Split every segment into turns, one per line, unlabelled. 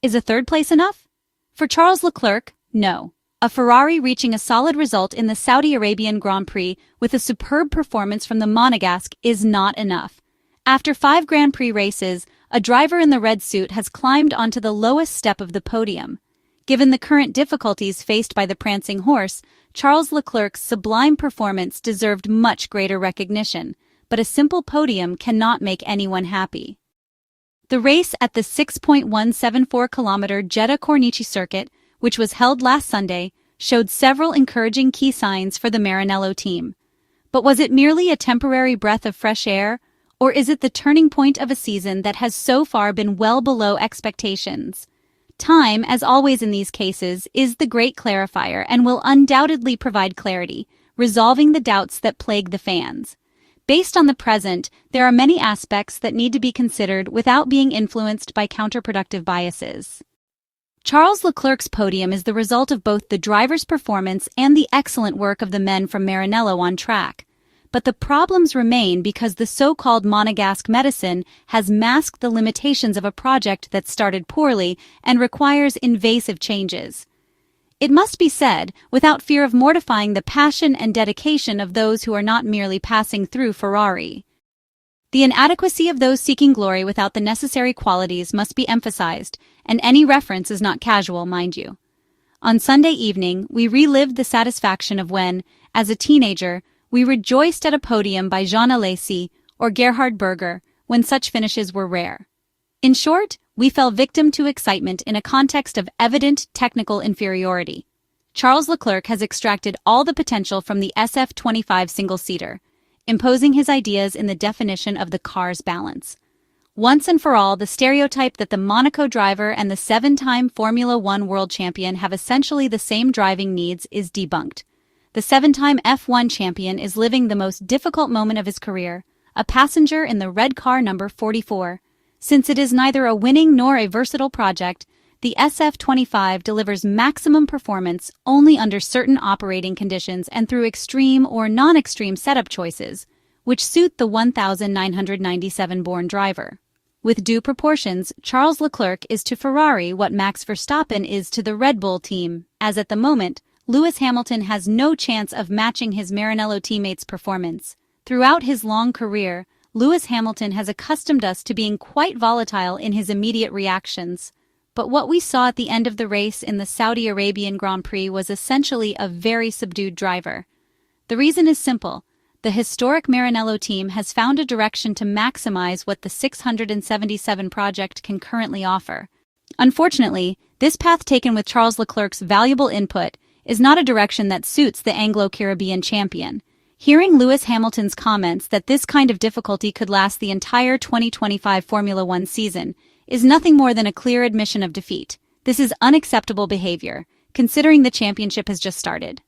Is a third place enough? For Charles Leclerc, no. A Ferrari reaching a solid result in the Saudi Arabian Grand Prix with a superb performance from the Monegasque is not enough. After 5 Grand Prix races, a driver in the red suit has climbed onto the lowest step of the podium. Given the current difficulties faced by the Prancing Horse, Charles Leclerc's sublime performance deserved much greater recognition, but a simple podium cannot make anyone happy. The race at the 6.174-kilometer Jeddah Corniche Circuit, which was held last Sunday, showed several encouraging key signs for the Maranello team. But was it merely a temporary breath of fresh air, or is it the turning point of a season that has so far been well below expectations? Time, as always in these cases, is the great clarifier and will undoubtedly provide clarity, resolving the doubts that plague the fans. Based on the present, there are many aspects that need to be considered without being influenced by counterproductive biases. Charles Leclerc's podium is the result of both the driver's performance and the excellent work of the men from Maranello on track. But the problems remain because the so-called Monegasque medicine has masked the limitations of a project that started poorly and requires invasive changes. It must be said, without fear of mortifying the passion and dedication of those who are not merely passing through Ferrari. The inadequacy of those seeking glory without the necessary qualities must be emphasized, and any reference is not casual, mind you. On Sunday evening, we relived the satisfaction of when, as a teenager, we rejoiced at a podium by Jean Alesi or Gerhard Berger when such finishes were rare. In short, we fell victim to excitement in a context of evident technical inferiority. Charles Leclerc has extracted all the potential from the SF-25 single-seater, imposing his ideas in the definition of the car's balance. Once and for all, the stereotype that the Monaco driver and the 7-time Formula One world champion have essentially the same driving needs is debunked. The 7-time F1 champion is living the most difficult moment of his career, a passenger in the red car number 44. Since it is neither a winning nor a versatile project, the SF-25 delivers maximum performance only under certain operating conditions and through extreme or non-extreme setup choices, which suit the 1997-born driver. With due proportions, Charles Leclerc is to Ferrari what Max Verstappen is to the Red Bull team, as at the moment, Lewis Hamilton has no chance of matching his Maranello teammates' performance. Throughout his long career, Lewis Hamilton has accustomed us to being quite volatile in his immediate reactions. But what we saw at the end of the race in the Saudi Arabian Grand Prix was essentially a very subdued driver. The reason is simple. The historic Maranello team has found a direction to maximize what the 677 project can currently offer. Unfortunately, this path taken with Charles Leclerc's valuable input is not a direction that suits the Anglo-Caribbean champion. Hearing Lewis Hamilton's comments that this kind of difficulty could last the entire 2025 Formula One season is nothing more than a clear admission of defeat. This is unacceptable behavior, considering the championship has just started.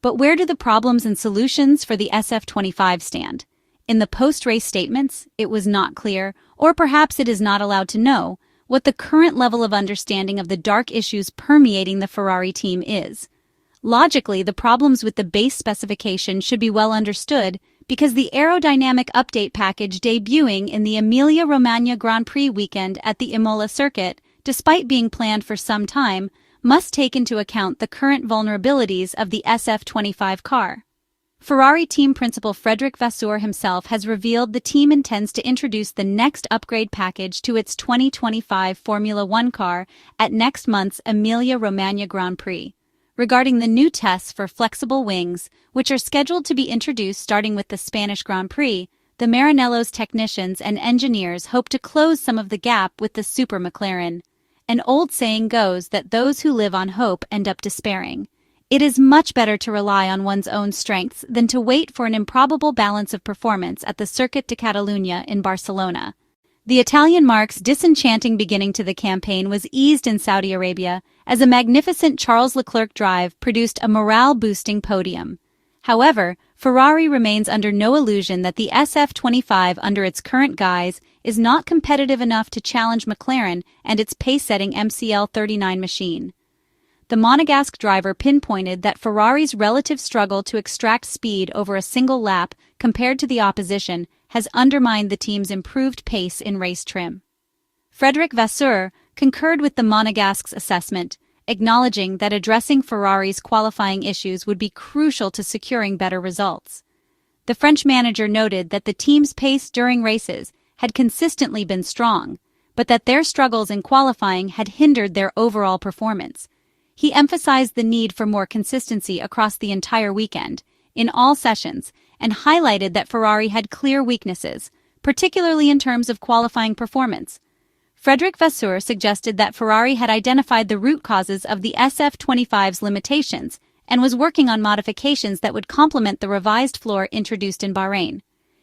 But where do the problems and solutions for the SF-25 stand? In the post-race statements, it was not clear, or perhaps it is not allowed to know, what the current level of understanding of the dark issues permeating the Ferrari team is. Logically, the problems with the base specification should be well understood because the aerodynamic update package debuting in the Emilia-Romagna Grand Prix weekend at the Imola circuit, despite being planned for some time, must take into account the current vulnerabilities of the SF-25 car. Ferrari team principal Frederic Vasseur himself has revealed the team intends to introduce the next upgrade package to its 2025 Formula One car at next month's Emilia-Romagna Grand Prix. Regarding the new tests for flexible wings, which are scheduled to be introduced starting with the Spanish Grand Prix, the Maranello's technicians and engineers hope to close some of the gap with the Super McLaren. An old saying goes that those who live on hope end up despairing. It is much better to rely on one's own strengths than to wait for an improbable balance of performance at the Circuit de Catalunya in Barcelona. The Italian marque's disenchanting beginning to the campaign was eased in Saudi Arabia as a magnificent Charles Leclerc drive produced a morale-boosting podium. However, Ferrari remains under no illusion that the SF-25 under its current guise is not competitive enough to challenge McLaren and its pace-setting MCL39 machine. The Monegasque driver pinpointed that Ferrari's relative struggle to extract speed over a single lap compared to the opposition has undermined the team's improved pace in race trim. Frederic Vasseur, concurred with the Monegasque's assessment, acknowledging that addressing Ferrari's qualifying issues would be crucial to securing better results. The French manager noted that the team's pace during races had consistently been strong, but that their struggles in qualifying had hindered their overall performance. He emphasized the need for more consistency across the entire weekend, in all sessions, and highlighted that Ferrari had clear weaknesses, particularly in terms of qualifying performance. Frederic Vasseur suggested that Ferrari had identified the root causes of the SF-25's limitations and was working on modifications that would complement the revised floor introduced in Bahrain.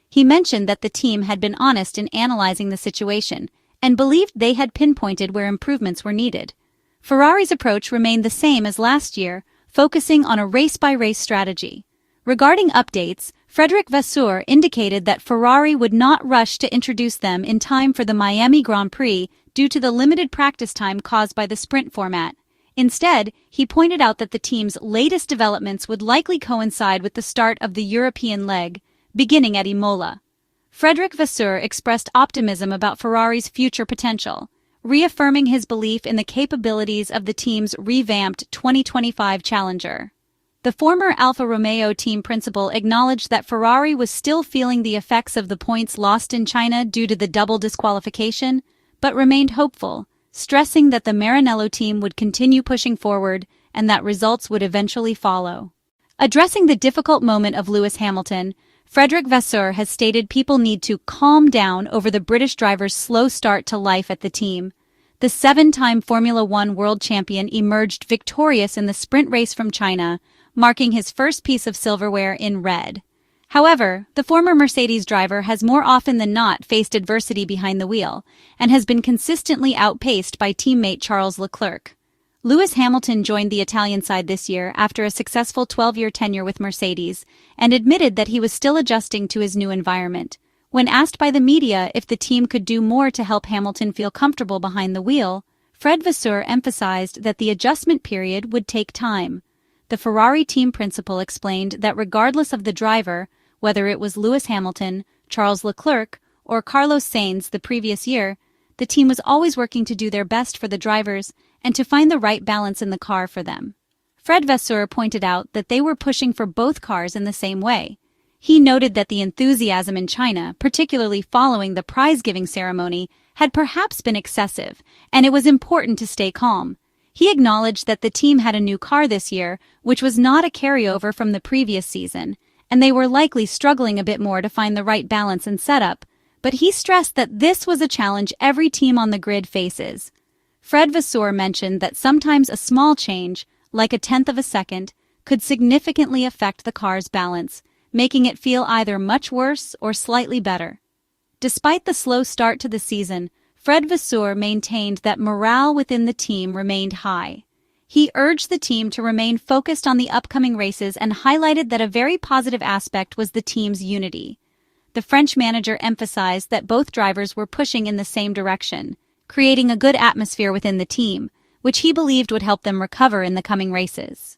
He mentioned that the team had been honest in analyzing the situation and believed they had pinpointed where improvements were needed. Ferrari's approach remained the same as last year, focusing on a race-by-race strategy. Regarding updates, Frederic Vasseur indicated that Ferrari would not rush to introduce them in time for the Miami Grand Prix due to the limited practice time caused by the sprint format. Instead, he pointed out that the team's latest developments would likely coincide with the start of the European leg, beginning at Imola. Frederic Vasseur expressed optimism about Ferrari's future potential, reaffirming his belief in the capabilities of the team's revamped 2025 challenger. The former Alfa Romeo team principal acknowledged that Ferrari was still feeling the effects of the points lost in China due to the double disqualification, but remained hopeful, stressing that the Maranello team would continue pushing forward and that results would eventually follow. Addressing the difficult moment of Lewis Hamilton, Frederic Vasseur has stated people need to calm down over the British driver's slow start to life at the team. The seven-time Formula One world champion emerged victorious in the sprint race from China, marking his first piece of silverware in red. However, the former Mercedes driver has more often than not faced adversity behind the wheel and has been consistently outpaced by teammate Charles Leclerc. Lewis Hamilton joined the Italian side this year after a successful 12-year tenure with Mercedes and admitted that he was still adjusting to his new environment. When asked by the media if the team could do more to help Hamilton feel comfortable behind the wheel, Fred Vasseur emphasized that the adjustment period would take time. The Ferrari team principal explained that regardless of the driver, whether it was Lewis Hamilton, Charles Leclerc, or Carlos Sainz the previous year, the team was always working to do their best for the drivers and to find the right balance in the car for them. Fred Vasseur pointed out that they were pushing for both cars in the same way. He noted that the enthusiasm in China, particularly following the prize-giving ceremony, had perhaps been excessive, and it was important to stay calm. He acknowledged that the team had a new car this year, which was not a carryover from the previous season, and they were likely struggling a bit more to find the right balance and setup, but he stressed that this was a challenge every team on the grid faces. Fred Vasseur mentioned that sometimes a small change, like a tenth of a second, could significantly affect the car's balance, making it feel either much worse or slightly better. Despite the slow start to the season, Fred Vasseur maintained that morale within the team remained high. He urged the team to remain focused on the upcoming races and highlighted that a very positive aspect was the team's unity. The French manager emphasized that both drivers were pushing in the same direction, creating a good atmosphere within the team, which he believed would help them recover in the coming races.